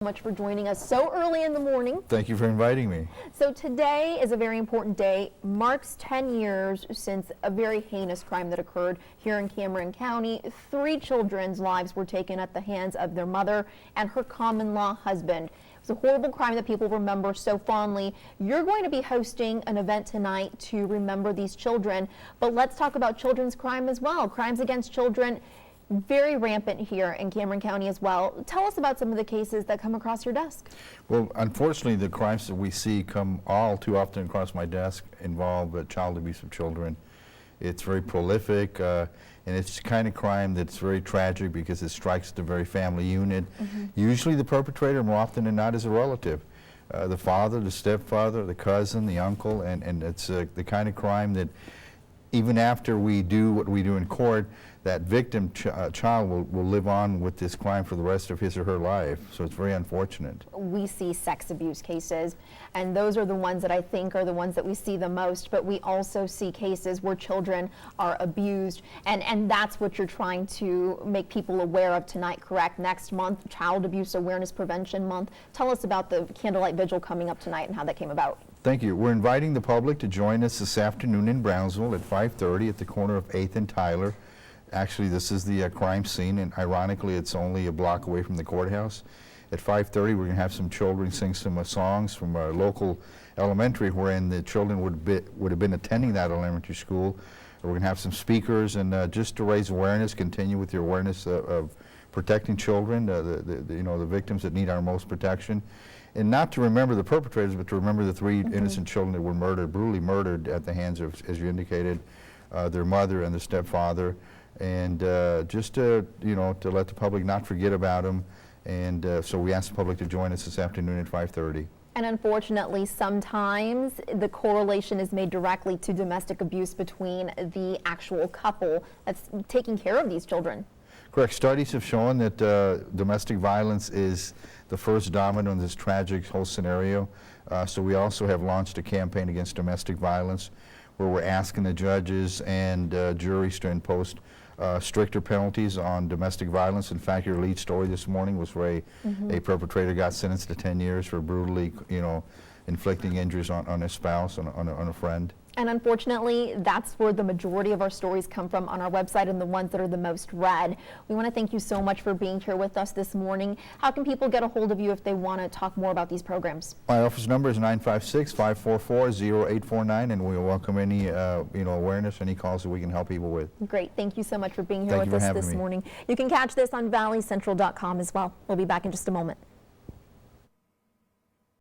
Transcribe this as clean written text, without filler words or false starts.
Much for joining us so early in the morning. Thank you for inviting me. So today is a very important day. Marks 10 years since a very heinous crime that occurred here in Cameron County. 3 children's lives were taken at the hands of their mother and her common-law husband. It's a horrible crime that people remember so fondly. You're going to be hosting an event tonight to remember these children, but let's talk about children's crime as well. Crimes against children, very rampant here in Cameron County as well. Tell us about some of the cases that come across your desk. Well, unfortunately, the crimes that we see come all too often across my desk involve child abuse of children. It's very prolific, and it's the kind of crime that's very tragic because it strikes the very family unit. Usually the perpetrator, more often than not, is a relative. The father, the stepfather, the cousin, the uncle, and it's the kind of crime that even after we do what we do in court, that victim child will live on with this crime for the rest of his or her life. So it's very unfortunate. We see sex abuse cases, and those are the ones that I think are the ones that we see the most, but we also see cases where children are abused, and that's what you're trying to make people aware of tonight, correct? Next month, Child Abuse Awareness Prevention Month. Tell us about the candlelight vigil coming up tonight and how that came about. Thank you. We're inviting the public to join us this afternoon in Brownsville at 5:30 at the corner of 8th and Tyler. Actually, this is the crime scene, and ironically, it's only a block away from the courthouse. At 5:30, we're going to have some children sing some songs from our local elementary, wherein the children would have been attending that elementary school. We're going to have some speakers, and just to raise awareness, continue with your awareness of protecting children, the victims that need our most protection. And not to remember the perpetrators, but to remember the 3 innocent children that were murdered, brutally murdered at the hands of, as you indicated, their mother and the stepfather. And just to let the public not forget about them. And so we ask the public to join us this afternoon at 5:30. And unfortunately, sometimes the correlation is made directly to domestic abuse between the actual couple that's taking care of these children. Correct. Studies have shown that domestic violence is the first domino in this tragic whole scenario. So we also have launched a campaign against domestic violence where we're asking the judges and juries to impose stricter penalties on domestic violence. In fact, your lead story this morning was where a perpetrator got sentenced to 10 years for brutally, inflicting injuries on a spouse, on a friend. And unfortunately, that's where the majority of our stories come from on our website and the ones that are the most read. We want to thank you so much for being here with us this morning. How can people get a hold of you if they want to talk more about these programs? My office number is 956-544-0849, and we welcome any awareness, any calls that we can help people with. Great. Thank you so much for being here with us this morning. You can catch this on valleycentral.com as well. We'll be back in just a moment.